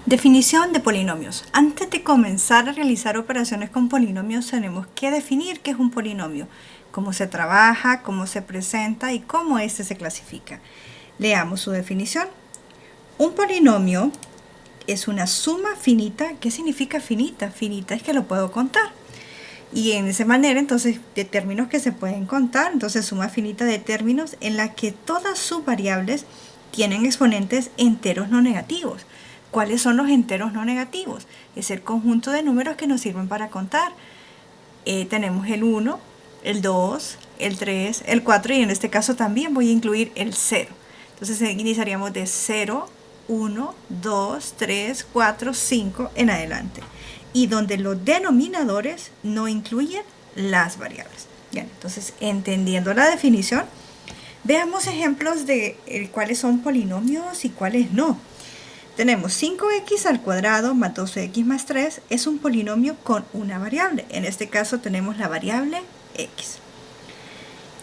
Definición de polinomios. Antes de comenzar a realizar operaciones con polinomios, tenemos que definir qué es un polinomio, cómo se trabaja, cómo se presenta y cómo éste se clasifica. Leamos su definición. Un polinomio es una suma finita. ¿Qué significa finita? Finita es que lo puedo contar. Y en esa manera, entonces, de términos que se pueden contar, entonces suma finita de términos en la que todas sus variables tienen exponentes enteros no negativos. ¿Cuáles son los enteros no negativos? Es el conjunto de números que nos sirven para contar. Tenemos el 1, el 2, el 3, el 4 y en este caso también voy a incluir el 0. Entonces iniciaríamos de 0, 1, 2, 3, 4, 5 en adelante. Y donde los denominadores no incluyen las variables. Bien, entonces entendiendo la definición, veamos ejemplos de cuáles son polinomios y cuáles no. Tenemos 5x al cuadrado más 2x más 3 es un polinomio con una variable. En este caso tenemos la variable x.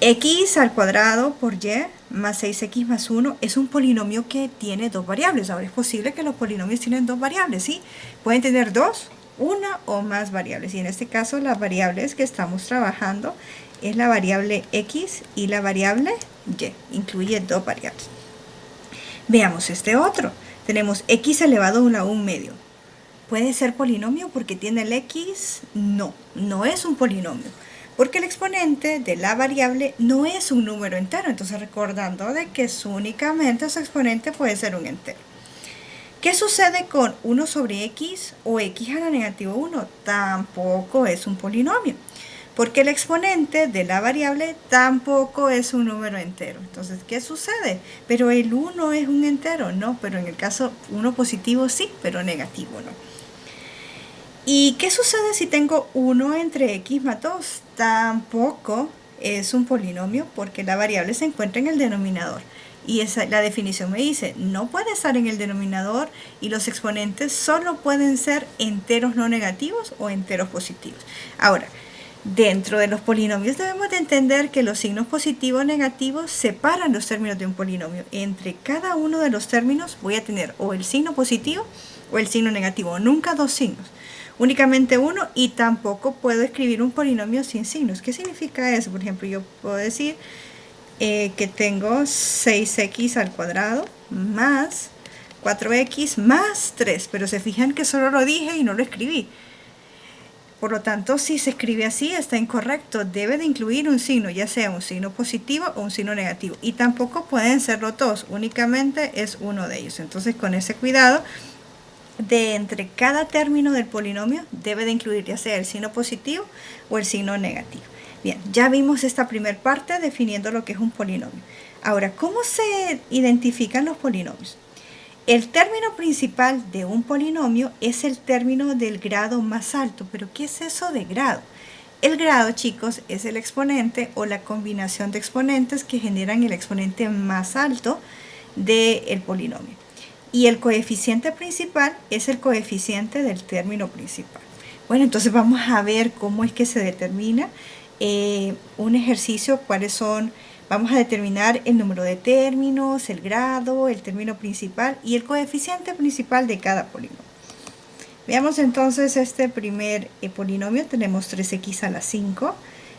X al cuadrado por y más 6x más 1 es un polinomio que tiene dos variables. Ahora es posible que los polinomios tienen dos variables, ¿sí? Pueden tener dos, una o más variables. Y en este caso las variables que estamos trabajando es la variable x y la variable y. Incluye dos variables. Veamos este otro. Tenemos x elevado a un medio. ¿Puede ser polinomio porque tiene el x? No, no es un polinomio. Porque el exponente de la variable no es un número entero. Entonces recordando de que únicamente su exponente puede ser un entero. ¿Qué sucede con 1 sobre x o x a la negativo 1? Tampoco es un polinomio. Porque el exponente de la variable tampoco es un número entero. Entonces, ¿qué sucede? Pero el 1 es un entero, no, pero en el caso 1 positivo sí, pero negativo no. ¿Y qué sucede si tengo 1 entre x más 2? Tampoco es un polinomio porque la variable se encuentra en el denominador. Y la definición me dice, no puede estar en el denominador y los exponentes solo pueden ser enteros no negativos o enteros positivos. Ahora, dentro de los polinomios debemos de entender que los signos positivos o negativos separan los términos de un polinomio. Entre cada uno de los términos voy a tener o el signo positivo o el signo negativo, nunca dos signos, únicamente uno, y tampoco puedo escribir un polinomio sin signos. ¿Qué significa eso? Por ejemplo, yo puedo decir que tengo 6x al cuadrado más 4x más 3, pero se fijan que solo lo dije y no lo escribí. Por lo tanto, si se escribe así, está incorrecto. Debe de incluir un signo, ya sea un signo positivo o un signo negativo. Y tampoco pueden ser los dos, únicamente es uno de ellos. Entonces, con ese cuidado, de entre cada término del polinomio, debe de incluir ya sea el signo positivo o el signo negativo. Bien, ya vimos esta primera parte definiendo lo que es un polinomio. Ahora, ¿cómo se identifican los polinomios? El término principal de un polinomio es el término del grado más alto. ¿Pero qué es eso de grado? El grado, chicos, es el exponente o la combinación de exponentes que generan el exponente más alto del polinomio. Y el coeficiente principal es el coeficiente del término principal. Bueno, entonces vamos a ver cómo es que se determina un ejercicio, cuáles son. Vamos a determinar el número de términos, el grado, el término principal y el coeficiente principal de cada polinomio. Veamos entonces este primer polinomio. Tenemos 3x a la 5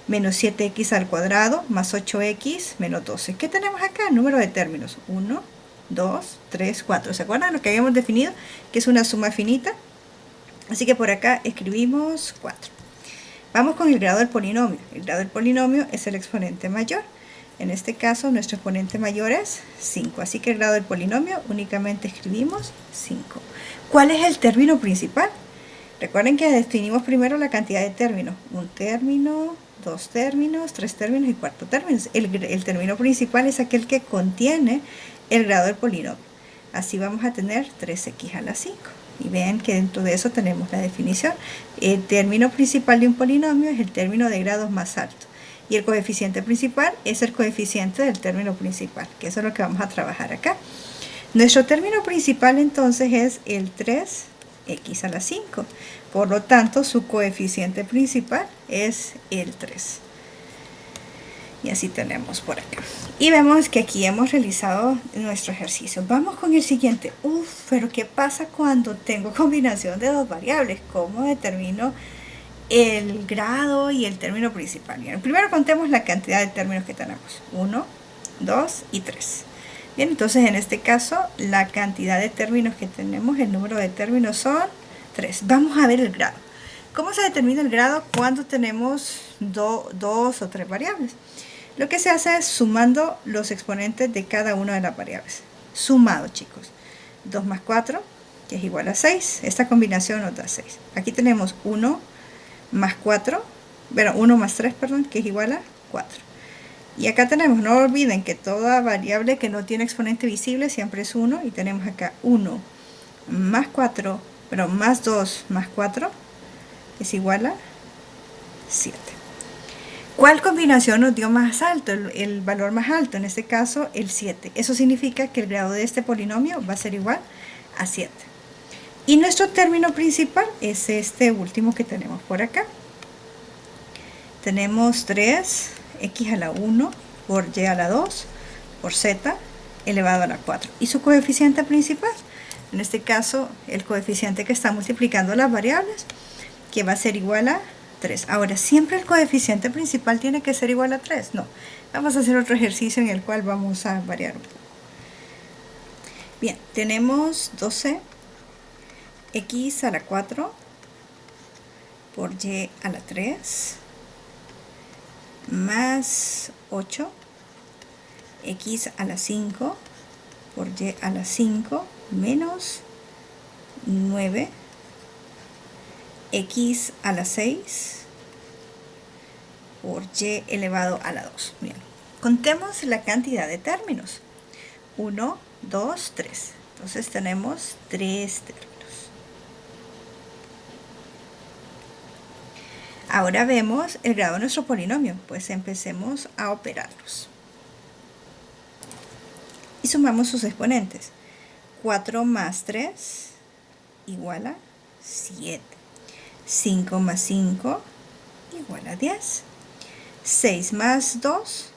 menos 7x al cuadrado más 8x menos 12. ¿Qué tenemos acá? Número de términos. 1, 2, 3, 4. ¿Se acuerdan lo que habíamos definido? Que es una suma finita. Así que por acá escribimos 4. Vamos con el grado del polinomio. El grado del polinomio es el exponente mayor. En este caso, nuestro exponente mayor es 5. Así que el grado del polinomio únicamente escribimos 5. ¿Cuál es el término principal? Recuerden que definimos primero la cantidad de términos. Un término, dos términos, tres términos y cuatro términos. El término principal es aquel que contiene el grado del polinomio. Así vamos a tener 3x a la 5. Y vean que dentro de eso tenemos la definición. El término principal de un polinomio es el término de grados más alto. Y el coeficiente principal es el coeficiente del término principal, que eso es lo que vamos a trabajar acá. Nuestro término principal entonces es el 3x a la 5. Por lo tanto, su coeficiente principal es el 3. Y así tenemos por acá. Y vemos que aquí hemos realizado nuestro ejercicio. Vamos con el siguiente. Pero ¿qué pasa cuando tengo combinación de dos variables? ¿Cómo determino el grado y el término principal? Bien, primero contemos la cantidad de términos que tenemos. 1, 2 y 3. Bien, entonces en este caso la cantidad de términos que tenemos, el número de términos son 3. Vamos a ver el grado. ¿Cómo se determina el grado cuando tenemos dos o tres variables? Lo que se hace es sumando los exponentes de cada una de las variables. Sumado, chicos. 2 más 4, que es igual a 6. Esta combinación nos da 6. Aquí tenemos 1 más 4, bueno, 1 más 3, perdón, que es igual a 4. Y acá tenemos, no olviden que toda variable que no tiene exponente visible siempre es 1. Y tenemos acá 1 más 4, pero más 2 más 4 es igual a 7. ¿Cuál combinación nos dio más alto, el valor más alto? En este caso, el 7. Eso significa que el grado de este polinomio va a ser igual a 7. Y nuestro término principal es este último que tenemos por acá. Tenemos 3x a la 1 por y a la 2 por z elevado a la 4. ¿Y su coeficiente principal? En este caso, el coeficiente que está multiplicando las variables, que va a ser igual a 3. Ahora, ¿siempre el coeficiente principal tiene que ser igual a 3? No. Vamos a hacer otro ejercicio en el cual vamos a variar un poco. Bien, tenemos 12x a la 4 por y a la 3 más 8x a la 5 por y a la 5 menos 9 x a la 6 por y elevado a la 2. Bien, contemos la cantidad de términos. 1, 2, 3. Entonces tenemos 3 términos. Ahora vemos el grado de nuestro polinomio. Pues empecemos a operarlos. Y sumamos sus exponentes. 4 más 3 igual a 7. 5 más 5 igual a 10. 6 más 2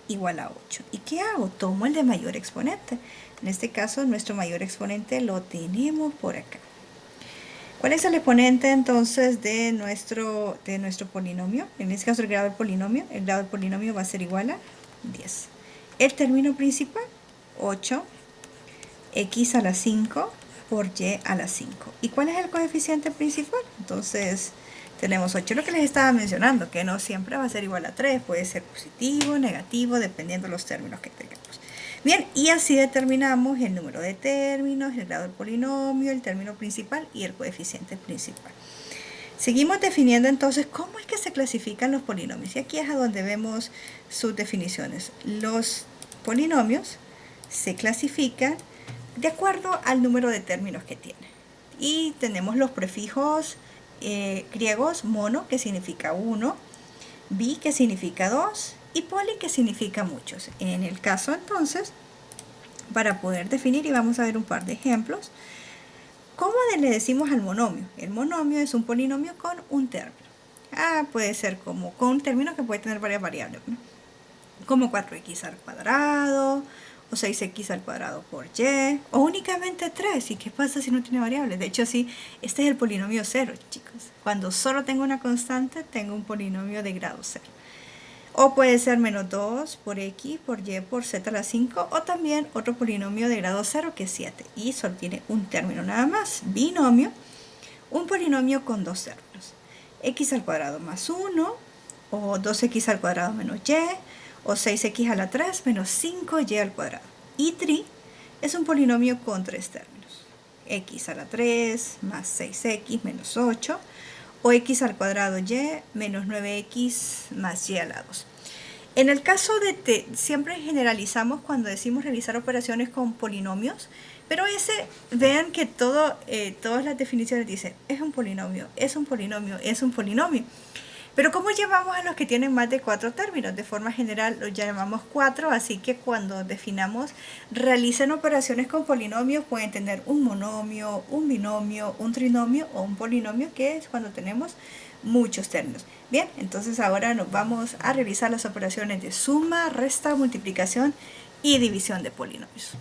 igual a 8. ¿Y qué hago? Tomo el de mayor exponente. En este caso, nuestro mayor exponente lo tenemos por acá. ¿Cuál es el exponente entonces de nuestro polinomio? En este caso, el grado del polinomio. El grado del polinomio va a ser igual a 10. El término principal, 8x a la 5 por y a la 5. ¿Y cuál es el coeficiente principal? Entonces, tenemos 8, lo que les estaba mencionando, que no siempre va a ser igual a 3, puede ser positivo, negativo, dependiendo de los términos que tengamos. Bien, y así determinamos el número de términos, el grado del polinomio, el término principal y el coeficiente principal. Seguimos definiendo entonces cómo es que se clasifican los polinomios. Y aquí es a donde vemos sus definiciones. Los polinomios se clasifican de acuerdo al número de términos que tiene. Y tenemos los prefijos griegos, mono, que significa 1, bi, que significa 2, y poli, que significa muchos. En el caso, entonces, para poder definir, y vamos a ver un par de ejemplos, ¿cómo le decimos al monomio? El monomio es un polinomio con un término. Puede ser como con un término que puede tener varias variables, ¿no? Como 4x al cuadrado, o 6x al cuadrado por y, o únicamente 3. ¿Y qué pasa si no tiene variables? De hecho, sí, este es el polinomio 0, chicos. Cuando solo tengo una constante, tengo un polinomio de grado 0. O puede ser menos 2 por x por y por z a la 5, o también otro polinomio de grado 0 que es 7. Y solo tiene un término nada más. Binomio, un polinomio con dos términos. X al cuadrado más 1, o 2x al cuadrado menos y, o 6x a la 3 menos 5y al cuadrado. Y tri es un polinomio con tres términos. X a la 3 más 6x menos 8, o x al cuadrado y menos 9x más y a la 2. En el caso de t, siempre generalizamos cuando decimos realizar operaciones con polinomios, pero vean que todas las definiciones dicen, es un polinomio, es un polinomio, es un polinomio. Pero ¿cómo llamamos a los que tienen más de 4 términos? De forma general los llamamos 4, así que cuando definamos, realicen operaciones con polinomios, pueden tener un monomio, un binomio, un trinomio o un polinomio, que es cuando tenemos muchos términos. Bien, entonces ahora nos vamos a realizar las operaciones de suma, resta, multiplicación y división de polinomios.